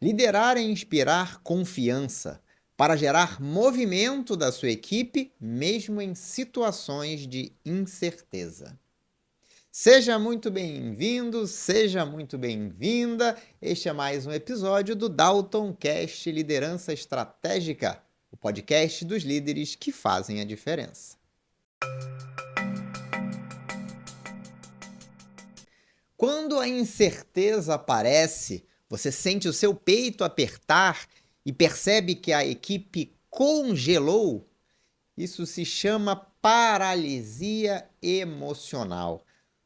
Liderar é inspirar confiança para gerar movimento da sua equipe, mesmo em situações de incerteza. Seja muito bem-vindo, seja muito bem-vinda. Este é mais um episódio do Dalton Cast Liderança Estratégica, o podcast dos líderes que fazem a diferença. Quando a incerteza aparece, você sente o seu peito apertar e percebe que a equipe congelou. Isso se chama paralisia emocional.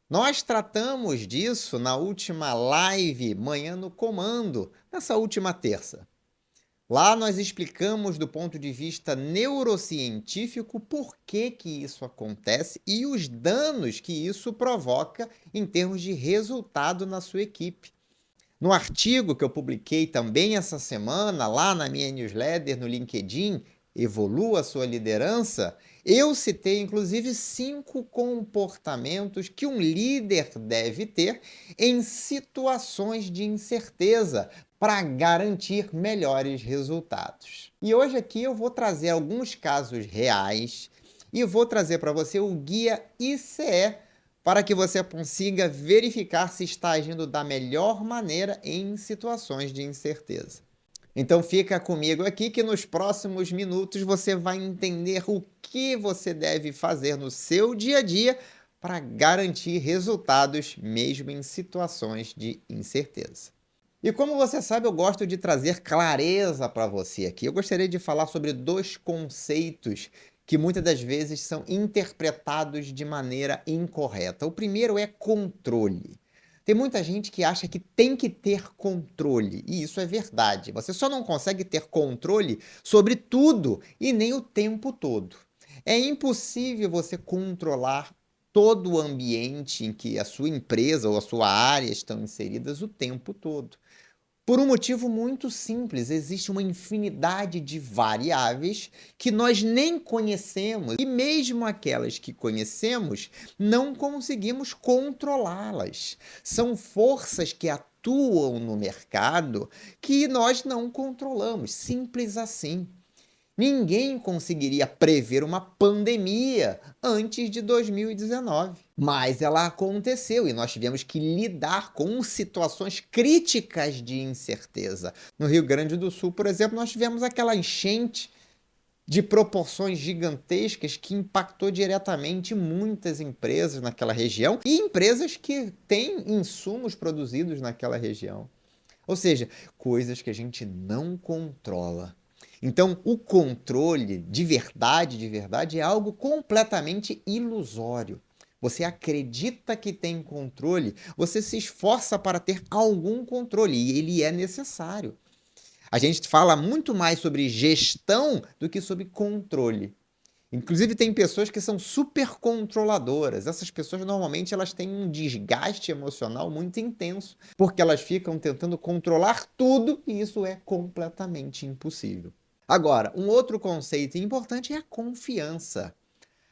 Nós tratamos disso na última live Manhã no Comando, nessa última terça. Lá nós explicamos do ponto de vista neurocientífico por que isso acontece e os danos que isso provoca em termos de resultado na sua equipe. No artigo que eu publiquei também essa semana, lá na minha newsletter no LinkedIn, Evolua Sua Liderança, eu citei inclusive 5 comportamentos que um líder deve ter em situações de incerteza para garantir melhores resultados. E hoje aqui eu vou trazer alguns casos reais e vou trazer para você o guia ICE para que você consiga verificar se está agindo da melhor maneira em situações de incerteza. Então fica comigo aqui que nos próximos minutos você vai entender o que você deve fazer no seu dia a dia para garantir resultados mesmo em situações de incerteza. E como você sabe, eu gosto de trazer clareza para você aqui. Eu gostaria de falar sobre 2 conceitos que muitas das vezes são interpretados de maneira incorreta. O primeiro é controle. Tem muita gente que acha que tem que ter controle, e isso é verdade. Você só não consegue ter controle sobre tudo e nem o tempo todo. É impossível você controlar todo o ambiente em que a sua empresa ou a sua área estão inseridas o tempo todo. Por um motivo muito simples, existe uma infinidade de variáveis que nós nem conhecemos e mesmo aquelas que conhecemos, não conseguimos controlá-las. São forças que atuam no mercado que nós não controlamos, simples assim. Ninguém conseguiria prever uma pandemia antes de 2019. Mas ela aconteceu e nós tivemos que lidar com situações críticas de incerteza. No Rio Grande do Sul, por exemplo, nós tivemos aquela enchente de proporções gigantescas que impactou diretamente muitas empresas naquela região e empresas que têm insumos produzidos naquela região. Ou seja, coisas que a gente não controla. Então, o controle de verdade, é algo completamente ilusório. Você acredita que tem controle, você se esforça para ter algum controle e ele é necessário. A gente fala muito mais sobre gestão do que sobre controle. Inclusive tem pessoas que são super controladoras. Essas pessoas normalmente elas têm um desgaste emocional muito intenso, porque elas ficam tentando controlar tudo e isso é completamente impossível. Agora, um outro conceito importante é a confiança.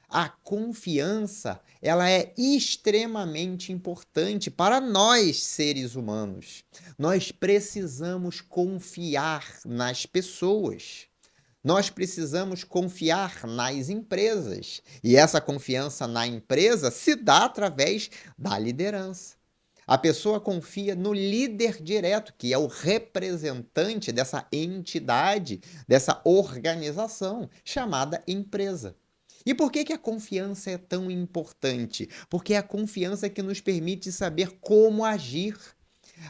A confiança, ela é extremamente importante para nós, seres humanos. Nós precisamos confiar nas pessoas. Nós precisamos confiar nas empresas. E essa confiança na empresa se dá através da liderança. A pessoa confia no líder direto, que é o representante dessa entidade, dessa organização chamada empresa. E por que a confiança é tão importante? Porque é a confiança que nos permite saber como agir.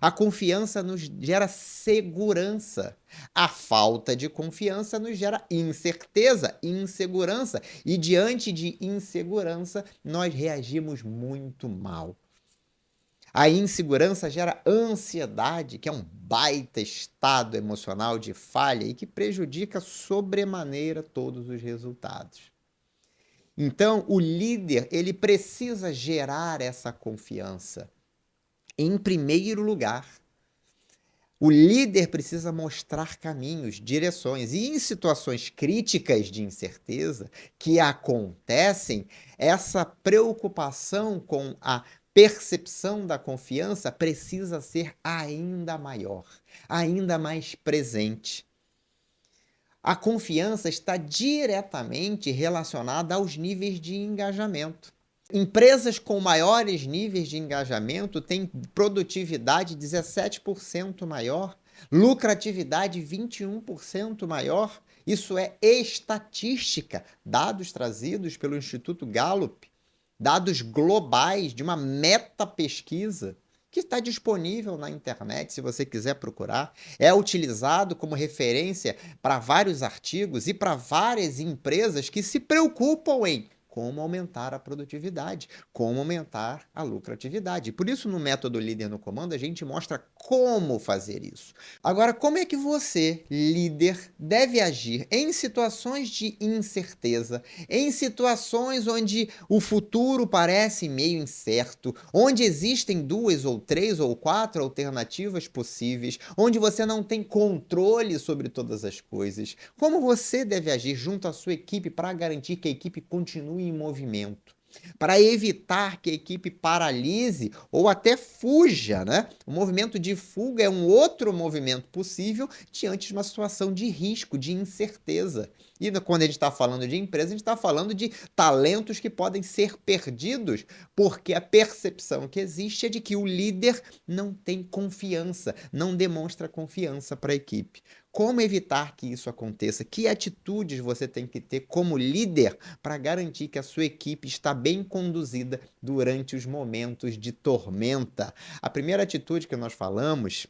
A confiança nos gera segurança. A falta de confiança nos gera incerteza, insegurança. E diante de insegurança, nós reagimos muito mal. A insegurança gera ansiedade, que é um baita estado emocional de falha e que prejudica sobremaneira todos os resultados. Então, o líder, ele precisa gerar essa confiança. Em primeiro lugar, o líder precisa mostrar caminhos, direções. E em situações críticas de incerteza que acontecem, essa preocupação com a percepção da confiança precisa ser ainda maior, ainda mais presente. A confiança está diretamente relacionada aos níveis de engajamento. Empresas com maiores níveis de engajamento têm produtividade 17% maior, lucratividade 21% maior. Isso é estatística, dados trazidos pelo Instituto Gallup, dados globais de uma meta-pesquisa que está disponível na internet, se você quiser procurar. É utilizado como referência para vários artigos e para várias empresas que se preocupam em como aumentar a produtividade, como aumentar a lucratividade. Por isso, no método Líder no Comando, a gente mostra como fazer isso. Agora, como é que você, líder, deve agir em situações de incerteza, em situações onde o futuro parece meio incerto, onde existem 2 ou 3 ou 4 alternativas possíveis, onde você não tem controle sobre todas as coisas? Como você deve agir junto à sua equipe para garantir que a equipe continue em movimento? Para evitar que a equipe paralise ou até fuja, né? O movimento de fuga é um outro movimento possível diante de uma situação de risco, de incerteza. E quando a gente está falando de empresa, a gente está falando de talentos que podem ser perdidos, porque a percepção que existe é de que o líder não tem confiança, não demonstra confiança para a equipe. Como evitar que isso aconteça? Que atitudes você tem que ter como líder para garantir que a sua equipe está bem conduzida durante os momentos de tormenta? A primeira atitude que nós falamos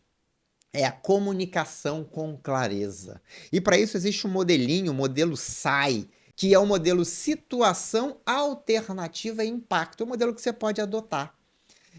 é a comunicação com clareza. E para isso existe um modelinho, o modelo SAI, que é o modelo situação, alternativa e impacto. É um modelo que você pode adotar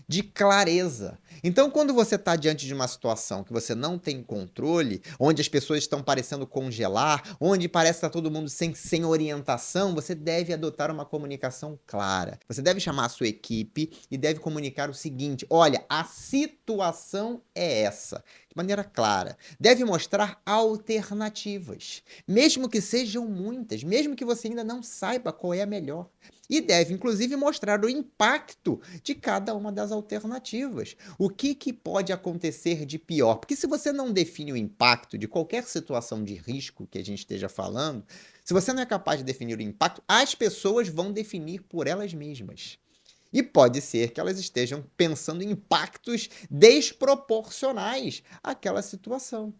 de clareza. Então, quando você está diante de uma situação que você não tem controle, onde as pessoas estão parecendo congelar, onde parece que está todo mundo sem orientação, você deve adotar uma comunicação clara. Você deve chamar a sua equipe e deve comunicar o seguinte: olha, a situação é essa. De maneira clara. Deve mostrar alternativas, mesmo que sejam muitas, mesmo que você ainda não saiba qual é a melhor. E deve, inclusive, mostrar o impacto de cada uma das alternativas. O que pode acontecer de pior? Porque se você não define o impacto de qualquer situação de risco que a gente esteja falando, se você não é capaz de definir o impacto, as pessoas vão definir por elas mesmas. E pode ser que elas estejam pensando em impactos desproporcionais àquela situação.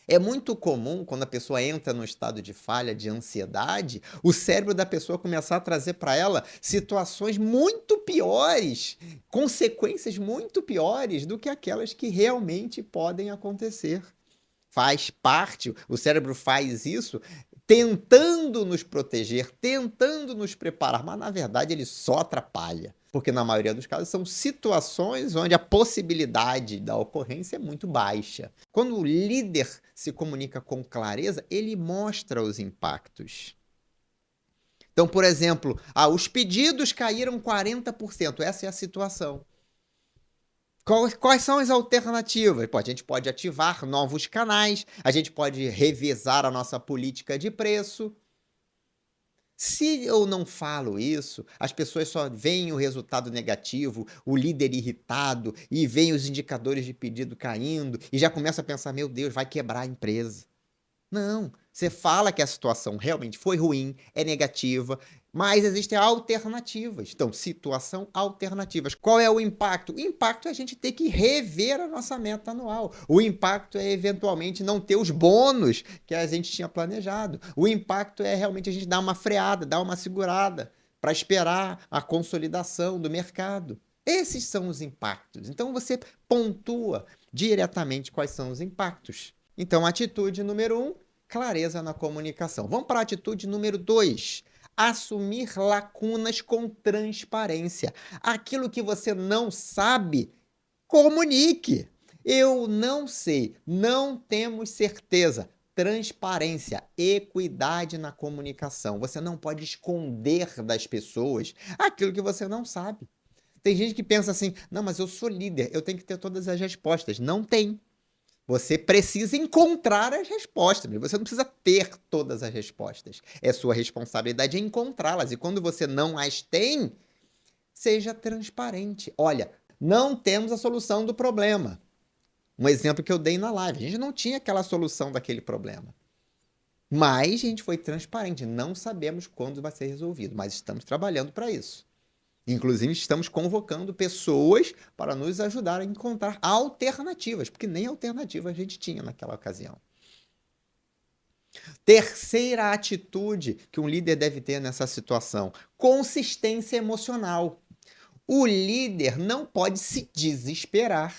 É muito comum, quando a pessoa entra no estado de falha, de ansiedade, o cérebro da pessoa começar a trazer para ela situações muito piores, consequências muito piores do que aquelas que realmente podem acontecer. Faz parte, o cérebro faz isso tentando nos proteger, tentando nos preparar, mas na verdade ele só atrapalha. Porque na maioria dos casos são situações onde a possibilidade da ocorrência é muito baixa. Quando o líder se comunica com clareza, ele mostra os impactos. Então, por exemplo, os pedidos caíram 40%, essa é a situação. Quais são as alternativas? Pô, a gente pode ativar novos canais, a gente pode revisar a nossa política de preço. Se eu não falo isso, as pessoas só veem o resultado negativo, o líder irritado, e veem os indicadores de pedido caindo, e já começa a pensar, meu Deus, vai quebrar a empresa. Não, você fala que a situação realmente foi ruim, é negativa, mas existem alternativas. Então, situação, alternativas. Qual é o impacto? O impacto é a gente ter que rever a nossa meta anual. O impacto é, eventualmente, não ter os bônus que a gente tinha planejado. O impacto é realmente a gente dar uma freada, dar uma segurada para esperar a consolidação do mercado. Esses são os impactos. Então, você pontua diretamente quais são os impactos. Então, atitude número 1, clareza na comunicação. Vamos para a atitude número 2, assumir lacunas com transparência. Aquilo que você não sabe, comunique. Eu não sei, não temos certeza. Transparência, equidade na comunicação. Você não pode esconder das pessoas aquilo que você não sabe. Tem gente que pensa assim, não, mas eu sou líder, eu tenho que ter todas as respostas. Não tem. Você precisa encontrar as respostas, você não precisa ter todas as respostas. É sua responsabilidade encontrá-las. E quando você não as tem, Seja transparente. Olha, não temos a solução do problema. Um exemplo que eu dei na live. A gente não tinha aquela solução daquele problema. Mas a gente foi transparente. Não sabemos quando vai ser resolvido, mas estamos trabalhando para isso. Inclusive, estamos convocando pessoas para nos ajudar a encontrar alternativas, porque nem alternativa a gente tinha naquela ocasião. Terceira atitude que um líder deve ter nessa situação: consistência emocional. O líder não pode se desesperar.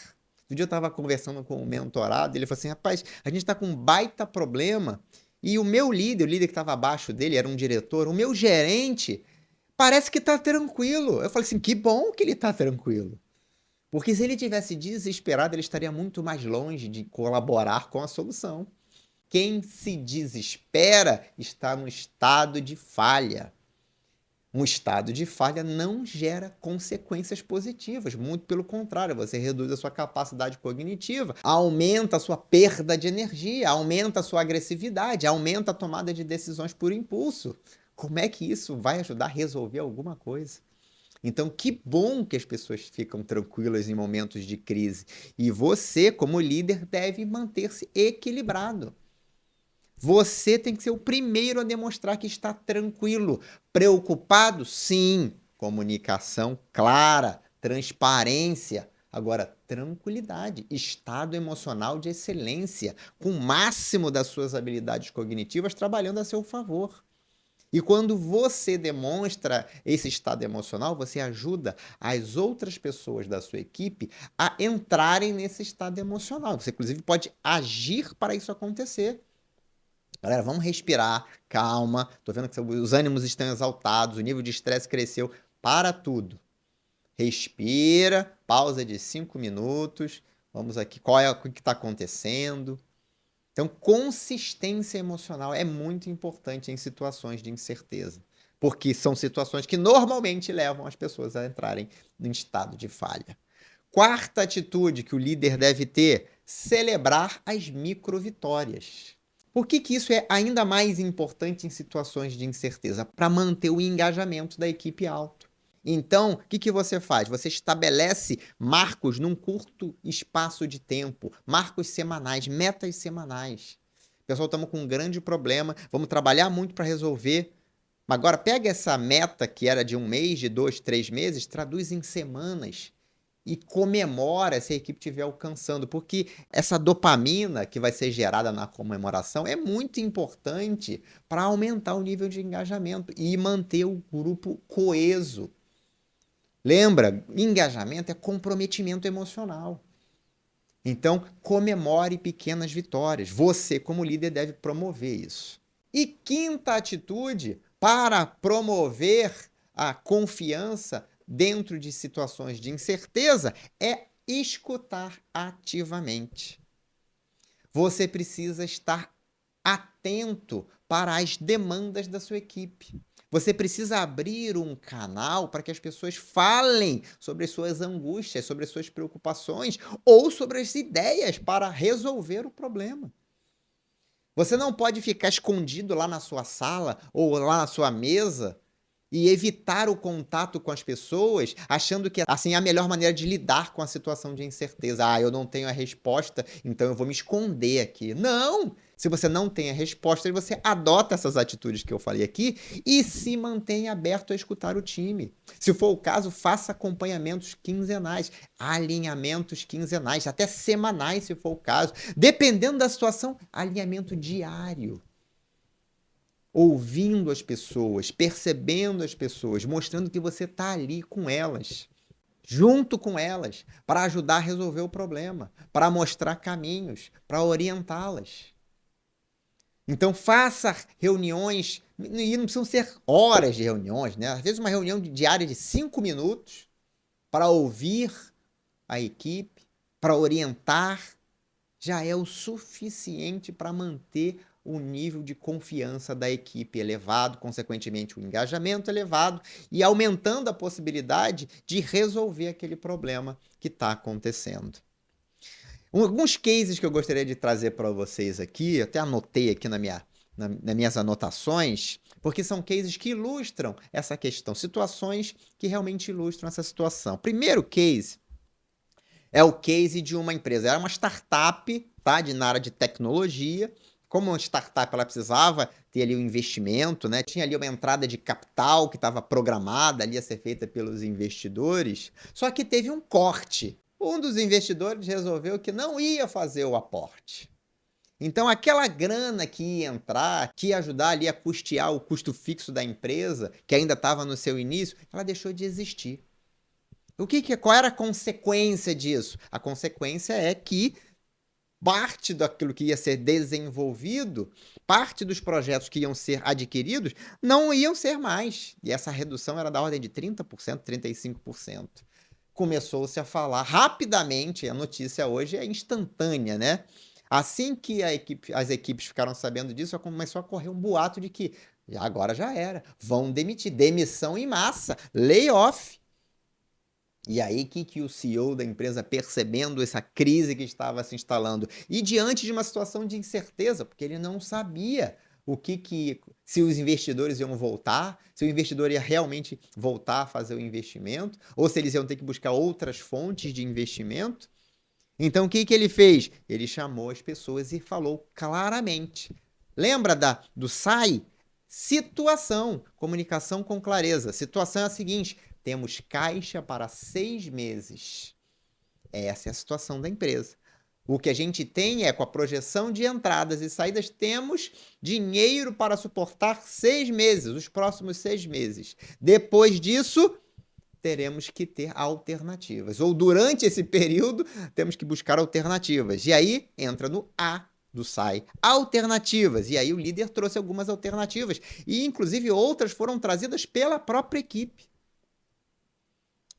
Um dia eu estava conversando com um mentorado, ele falou assim: rapaz, a gente está com um baita problema e o meu líder, o líder que estava abaixo dele, era um diretor, o meu gerente, parece que está tranquilo. Eu falei assim: que bom que ele está tranquilo. Porque se ele tivesse desesperado, ele estaria muito mais longe de colaborar com a solução. Quem se desespera está no estado de falha. Um estado de falha não gera consequências positivas, muito pelo contrário, você reduz a sua capacidade cognitiva, aumenta a sua perda de energia, aumenta a sua agressividade, aumenta a tomada de decisões por impulso. Como é que isso vai ajudar a resolver alguma coisa? Então, que bom que as pessoas ficam tranquilas em momentos de crise. E você, como líder, deve manter-se equilibrado. Você tem que ser o primeiro a demonstrar que está tranquilo. Preocupado? Sim. Comunicação clara, transparência. Agora, tranquilidade, estado emocional de excelência, com o máximo das suas habilidades cognitivas trabalhando a seu favor. E quando você demonstra esse estado emocional, você ajuda as outras pessoas da sua equipe a entrarem nesse estado emocional. Você, inclusive, pode agir para isso acontecer. Galera, vamos respirar, calma. Tô vendo que os ânimos estão exaltados, o nível de estresse cresceu. Para tudo. Respira, pausa de 5 minutos. Vamos aqui, o que está acontecendo? Então, consistência emocional é muito importante em situações de incerteza, porque são situações que normalmente levam as pessoas a entrarem em estado de falha. Quarta atitude que o líder deve ter: celebrar as microvitórias. Por que isso é ainda mais importante em situações de incerteza? Para manter o engajamento da equipe alto. Então, o que você faz? Você estabelece marcos num curto espaço de tempo, marcos semanais, metas semanais. Pessoal, estamos com um grande problema, vamos trabalhar muito para resolver. Agora, pega essa meta que era de 1 mês, de 2, 3 meses, traduz em semanas e comemora se a equipe estiver alcançando, porque essa dopamina que vai ser gerada na comemoração é muito importante para aumentar o nível de engajamento e manter o grupo coeso. Lembra, engajamento é comprometimento emocional. Então, comemore pequenas vitórias. Você, como líder, deve promover isso. E quinta atitude para promover a confiança dentro de situações de incerteza é escutar ativamente. Você precisa estar atento para as demandas da sua equipe. Você precisa abrir um canal para que as pessoas falem sobre suas angústias, sobre suas preocupações ou sobre as ideias para resolver o problema. Você não pode ficar escondido lá na sua sala ou lá na sua mesa e evitar o contato com as pessoas, achando que assim é a melhor maneira de lidar com a situação de incerteza. Ah, eu não tenho a resposta, então eu vou me esconder aqui. Não! Se você não tem a resposta, você adota essas atitudes que eu falei aqui e se mantém aberto a escutar o time. Se for o caso, faça acompanhamentos quinzenais, alinhamentos quinzenais, até semanais, se for o caso. Dependendo da situação, alinhamento diário. Ouvindo as pessoas, percebendo as pessoas, mostrando que você está ali com elas, junto com elas, para ajudar a resolver o problema, para mostrar caminhos, para orientá-las. Então faça reuniões, e não precisam ser horas de reuniões, né? Às vezes uma reunião diária de 5 minutos para ouvir a equipe, para orientar, já é o suficiente para manter o nível de confiança da equipe elevado, consequentemente o engajamento elevado e aumentando a possibilidade de resolver aquele problema que está acontecendo. Alguns cases que eu gostaria de trazer para vocês aqui, até anotei aqui na minha nas minhas anotações, porque são cases que ilustram essa questão, situações que realmente ilustram essa situação. Primeiro case é o case de uma empresa. Era uma startup, tá, na área de tecnologia. Como uma startup, ela precisava ter ali um investimento, né? Tinha ali uma entrada de capital que estava programada ali a ser feita pelos investidores. Só que teve um corte. Um dos investidores resolveu que não ia fazer o aporte. Então, aquela grana que ia entrar, que ia ajudar ali a custear o custo fixo da empresa, que ainda estava no seu início, ela deixou de existir. Qual era a consequência disso? A consequência é que parte daquilo que ia ser desenvolvido, parte dos projetos que iam ser adquiridos, não iam ser mais. E essa redução era da ordem de 30%, 35%. Começou-se a falar rapidamente, a notícia hoje é instantânea, né? Assim que as equipes ficaram sabendo disso, começou a correr um boato de que agora já era, vão demitir, demissão em massa, layoff. E aí que o CEO da empresa, percebendo essa crise que estava se instalando e diante de uma situação de incerteza, porque ele não sabia se os investidores iam voltar, se o investidor ia realmente voltar a fazer o investimento, ou se eles iam ter que buscar outras fontes de investimento. Então, o que ele fez? Ele chamou as pessoas e falou claramente. Lembra do SAI? Situação, comunicação com clareza. Situação é a seguinte: temos caixa para 6 meses. Essa é a situação da empresa. O que a gente tem é, com a projeção de entradas e saídas, temos dinheiro para suportar 6 meses, os próximos 6 meses. Depois disso, teremos que ter alternativas. Ou durante esse período, temos que buscar alternativas. E aí, entra no A do SAI. Alternativas. E aí o líder trouxe algumas alternativas. E, inclusive, outras foram trazidas pela própria equipe.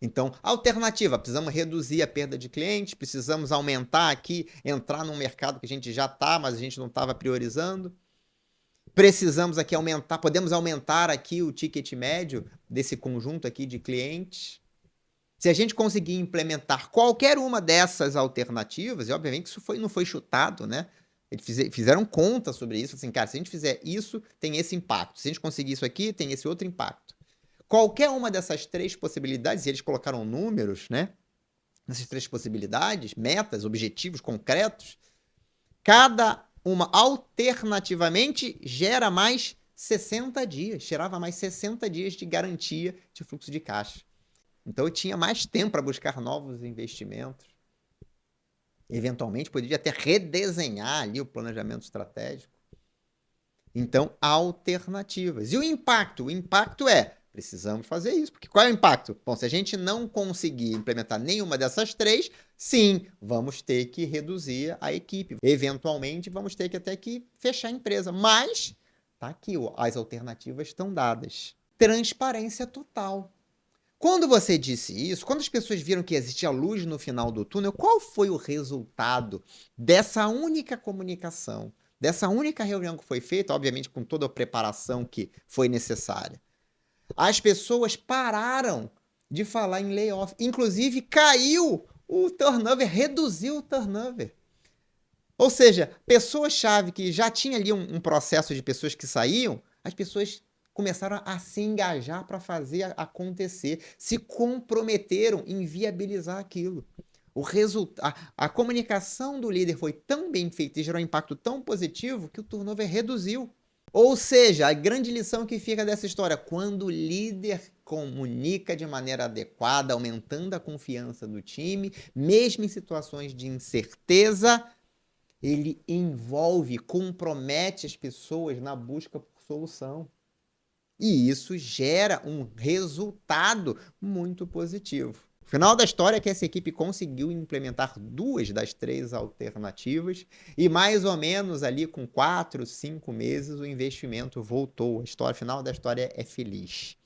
Então, alternativa, precisamos reduzir a perda de clientes, precisamos aumentar aqui, entrar num mercado que a gente já está, mas a gente não estava priorizando. Precisamos aqui aumentar, podemos aumentar aqui o ticket médio desse conjunto aqui de clientes. Se a gente conseguir implementar qualquer uma dessas alternativas, e obviamente isso não foi chutado, né? Eles fizeram conta sobre isso, assim, cara, se a gente fizer isso, tem esse impacto. Se a gente conseguir isso aqui, tem esse outro impacto. Qualquer uma dessas 3 possibilidades, e eles colocaram números, né? Nessas 3 possibilidades, metas, objetivos concretos, cada uma alternativamente gera mais 60 dias, gerava mais 60 dias de garantia de fluxo de caixa. Então eu tinha mais tempo para buscar novos investimentos. Eventualmente poderia até redesenhar ali o planejamento estratégico. Então, alternativas. E o impacto? O impacto é, precisamos fazer isso. Porque qual é o impacto? Bom, se a gente não conseguir implementar nenhuma dessas 3, sim, vamos ter que reduzir a equipe. Eventualmente, vamos ter que até que fechar a empresa. Mas, tá aqui, as alternativas estão dadas. Transparência total. Quando você disse isso, quando as pessoas viram que existia luz no final do túnel, qual foi o resultado dessa única comunicação? Dessa única reunião que foi feita, obviamente com toda a preparação que foi necessária. As pessoas pararam de falar em layoff. Inclusive, caiu o turnover, reduziu o turnover. Ou seja, pessoas-chave que já tinha ali um processo de pessoas que saíam, as pessoas começaram a se engajar para fazer acontecer, se comprometeram em viabilizar aquilo. A comunicação do líder foi tão bem feita e gerou um impacto tão positivo que o turnover reduziu. Ou seja, a grande lição que fica dessa história, quando o líder comunica de maneira adequada, aumentando a confiança do time, mesmo em situações de incerteza, ele envolve, compromete as pessoas na busca por solução. E isso gera um resultado muito positivo. O final da história é que essa equipe conseguiu implementar 2 das 3 alternativas e mais ou menos ali com 4, 5 meses o investimento voltou. A final da história é feliz.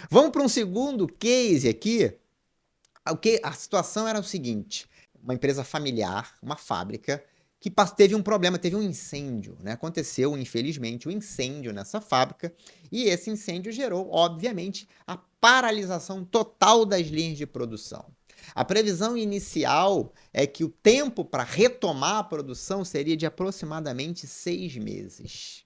Vamos para um segundo case aqui. A situação era o seguinte: uma empresa familiar, uma fábrica, que teve um problema, teve um incêndio, né? Aconteceu, infelizmente, um incêndio nessa fábrica e esse incêndio gerou, obviamente, a paralisação total das linhas de produção. A previsão inicial é que o tempo para retomar a produção seria de aproximadamente 6 meses.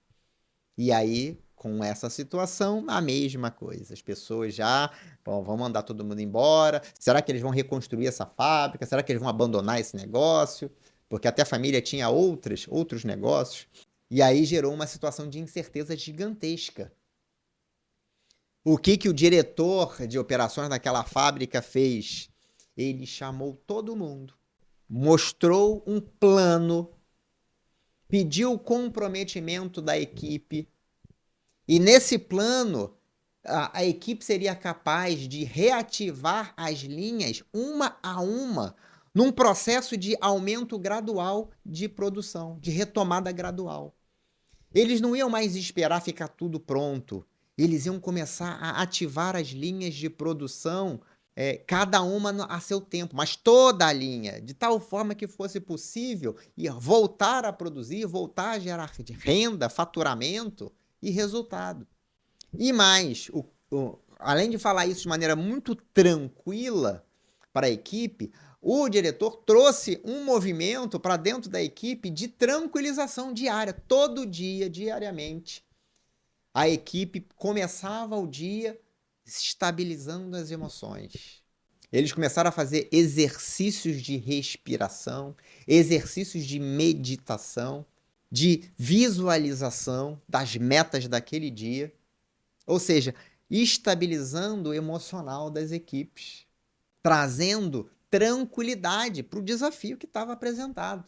E aí, com essa situação, a mesma coisa. As pessoas já, bom, vão mandar todo mundo embora. Será que eles vão reconstruir essa fábrica? Será que eles vão abandonar esse negócio? Porque até a família tinha outros negócios. E aí gerou uma situação de incerteza gigantesca. O que o diretor de operações daquela fábrica fez? Ele chamou todo mundo, mostrou um plano, pediu o comprometimento da equipe, e nesse plano a equipe seria capaz de reativar as linhas uma a uma, num processo de aumento gradual de produção, de retomada gradual. Eles não iam mais esperar ficar tudo pronto. Eles iam começar a ativar as linhas de produção, cada uma a seu tempo, mas toda a linha, de tal forma que fosse possível voltar a produzir, voltar a gerar renda, faturamento e resultado. E mais, além de falar isso de maneira muito tranquila para a equipe, o diretor trouxe um movimento para dentro da equipe de tranquilização diária. Todo dia, diariamente, a equipe começava o dia estabilizando as emoções. Eles começaram a fazer exercícios de respiração, exercícios de meditação, de visualização das metas daquele dia. Ou seja, estabilizando o emocional das equipes, trazendo tranquilidade para o desafio que estava apresentado.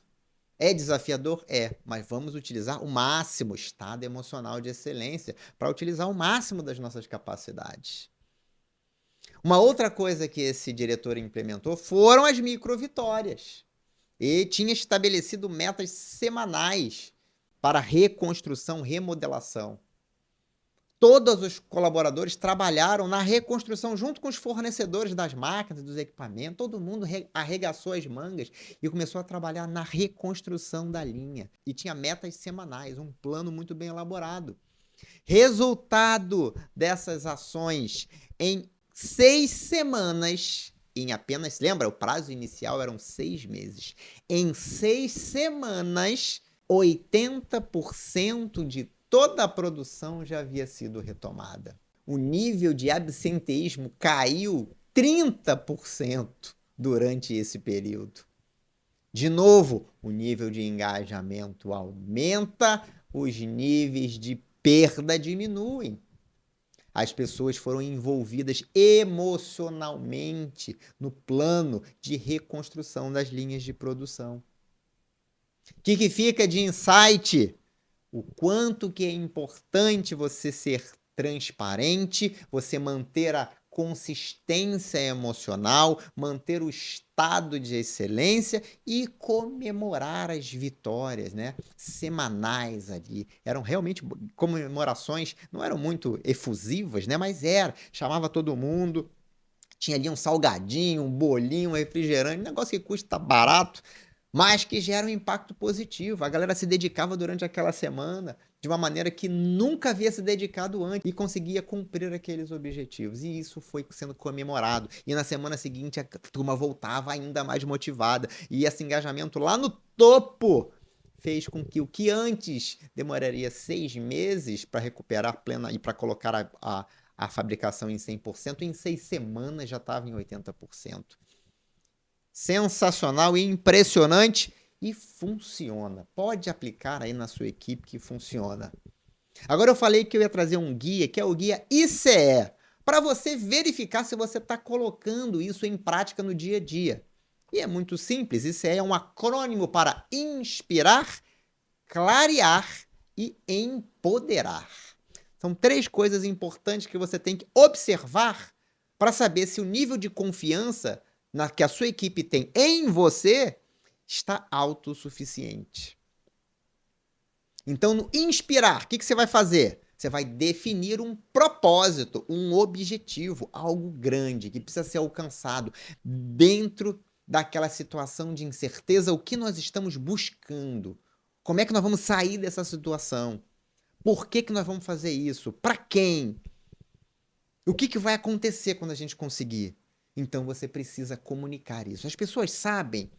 É desafiador? É, mas vamos utilizar o máximo estado emocional de excelência para utilizar o máximo das nossas capacidades. Uma outra coisa que esse diretor implementou foram as microvitórias. E tinha estabelecido metas semanais para reconstrução, remodelação. Todos os colaboradores trabalharam na reconstrução junto com os fornecedores das máquinas, dos equipamentos. Todo mundo arregaçou as mangas e começou a trabalhar na reconstrução da linha. E tinha metas semanais, um plano muito bem elaborado. Resultado dessas ações, em 6 semanas, em apenas, lembra, o prazo inicial eram 6 meses. Em 6 semanas, 80% de toda a produção já havia sido retomada. O nível de absenteísmo caiu 30% durante esse período. De novo, o nível de engajamento aumenta, os níveis de perda diminuem. As pessoas foram envolvidas emocionalmente no plano de reconstrução das linhas de produção. O que fica de insight? O quanto que é importante você ser transparente, você manter a consistência emocional, manter o estado de excelência e comemorar as vitórias, né? Semanais ali. Eram realmente comemorações, não eram muito efusivas, né? Mas chamava todo mundo. Tinha ali um salgadinho, um bolinho, um refrigerante, um negócio que custa barato, mas que gera um impacto positivo. A galera se dedicava durante aquela semana de uma maneira que nunca havia se dedicado antes e conseguia cumprir aqueles objetivos. E isso foi sendo comemorado. E na semana seguinte a turma voltava ainda mais motivada. E esse engajamento lá no topo fez com que o que antes demoraria 6 meses para recuperar plena e para colocar a fabricação em 100%, em 6 semanas já estava em 80%. Sensacional e impressionante e funciona. Pode aplicar aí na sua equipe que funciona. Agora eu falei que eu ia trazer um guia, que é o guia ICE, para você verificar se você está colocando isso em prática no dia a dia. E é muito simples, ICE é um acrônimo para inspirar, clarear e empoderar. São 3 coisas importantes que você tem que observar para saber se o nível de confiança que a sua equipe tem em você está autossuficiente. Então, no inspirar, o que você vai fazer? Você vai definir um propósito, um objetivo, algo grande que precisa ser alcançado dentro daquela situação de incerteza. O que nós estamos buscando? Como é que nós vamos sair dessa situação? Por que nós vamos fazer isso? Para quem? O que vai acontecer quando a gente conseguir? Então você precisa comunicar isso. As pessoas sabem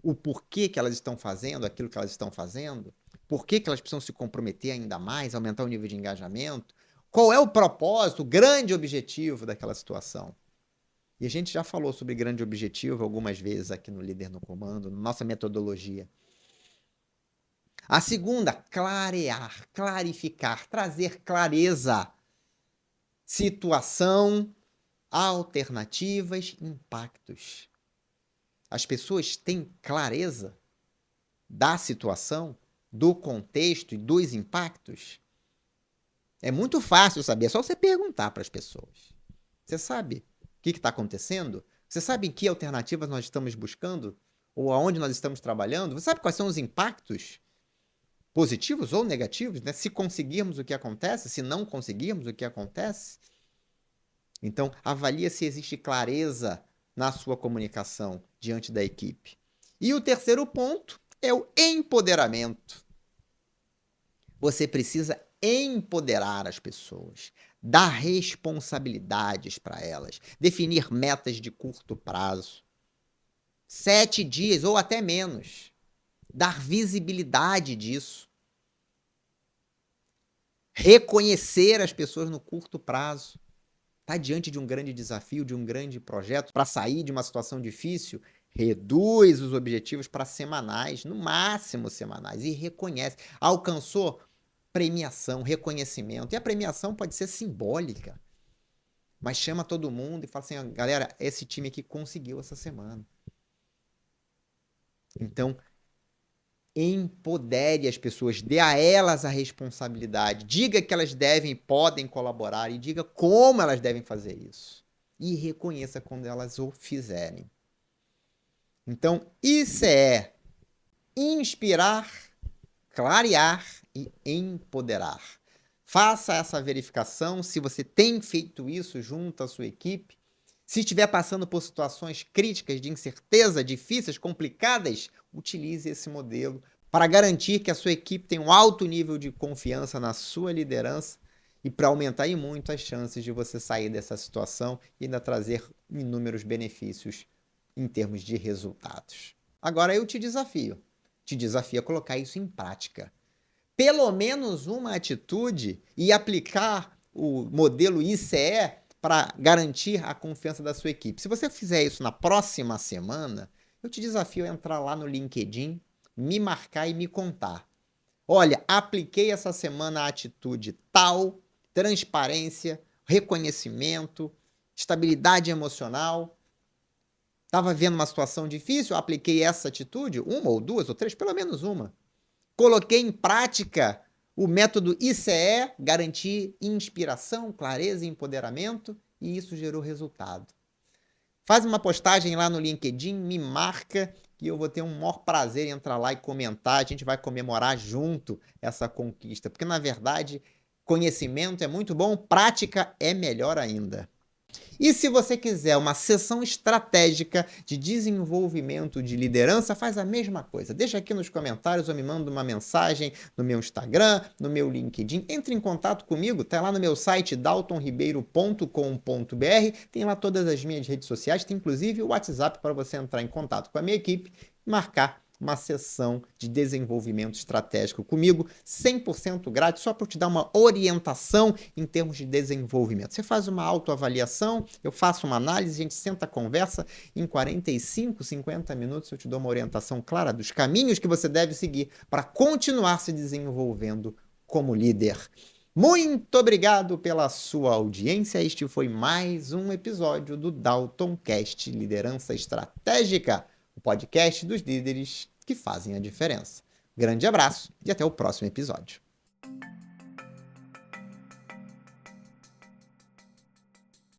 o porquê que elas estão fazendo, aquilo que elas estão fazendo? Por que elas precisam se comprometer ainda mais, aumentar o nível de engajamento? Qual é o propósito, o grande objetivo daquela situação? E a gente já falou sobre grande objetivo algumas vezes aqui no Líder no Comando, na nossa metodologia. A segunda, clarear, clarificar, trazer clareza. Situação, alternativas, impactos. As pessoas têm clareza da situação, do contexto e dos impactos? É muito fácil saber, é só você perguntar para as pessoas. Você sabe o que está acontecendo? Você sabe em que alternativas nós estamos buscando? Ou aonde nós estamos trabalhando? Você sabe quais são os impactos? Positivos ou negativos, né? Se conseguirmos, o que acontece? Se não conseguirmos, o que acontece? Então, avalia se existe clareza na sua comunicação diante da equipe. E o terceiro ponto é o empoderamento. Você precisa empoderar as pessoas, dar responsabilidades para elas, definir metas de curto prazo, 7 dias ou até menos, dar visibilidade disso, reconhecer as pessoas no curto prazo. Está diante de um grande desafio, de um grande projeto, para sair de uma situação difícil, reduz os objetivos para semanais, no máximo semanais, e reconhece. Alcançou? Premiação, reconhecimento. E a premiação pode ser simbólica, mas chama todo mundo e fala assim, galera, esse time aqui conseguiu essa semana. Então, empodere as pessoas, dê a elas a responsabilidade, diga que elas devem e podem colaborar e diga como elas devem fazer isso. E reconheça quando elas o fizerem. Então, isso é inspirar, clarear e empoderar. Faça essa verificação se você tem feito isso junto à sua equipe. Se estiver passando por situações críticas, de incerteza, difíceis, complicadas, utilize esse modelo para garantir que a sua equipe tenha um alto nível de confiança na sua liderança e para aumentar muito as chances de você sair dessa situação e ainda trazer inúmeros benefícios em termos de resultados. Agora eu te desafio a colocar isso em prática. Pelo menos uma atitude e aplicar o modelo ICE para garantir a confiança da sua equipe. Se você fizer isso na próxima semana, eu te desafio a entrar lá no LinkedIn, me marcar e me contar. Olha, apliquei essa semana a atitude tal, transparência, reconhecimento, estabilidade emocional. Estava vendo uma situação difícil, apliquei essa atitude, uma ou duas ou três, pelo menos uma. Coloquei em prática o método ICE, garantir inspiração, clareza e empoderamento, e isso gerou resultado. Faz uma postagem lá no LinkedIn, me marca, que eu vou ter um maior prazer em entrar lá e comentar, a gente vai comemorar junto essa conquista, porque na verdade conhecimento é muito bom, prática é melhor ainda. E se você quiser uma sessão estratégica de desenvolvimento de liderança, faz a mesma coisa. Deixa aqui nos comentários ou me manda uma mensagem no meu Instagram, no meu LinkedIn. Entre em contato comigo, tá lá no meu site daltonribeiro.com.br. Tem lá todas as minhas redes sociais, tem inclusive o WhatsApp para você entrar em contato com a minha equipe e marcar uma sessão de desenvolvimento estratégico comigo, 100% grátis, só para te dar uma orientação em termos de desenvolvimento. Você faz uma autoavaliação, eu faço uma análise, a gente senta, conversa, em 45, 50 minutos eu te dou uma orientação clara dos caminhos que você deve seguir para continuar se desenvolvendo como líder. Muito obrigado pela sua audiência. Este foi mais um episódio do DaltonCast Liderança Estratégica, o podcast dos líderes que fazem a diferença. Grande abraço e até o próximo episódio.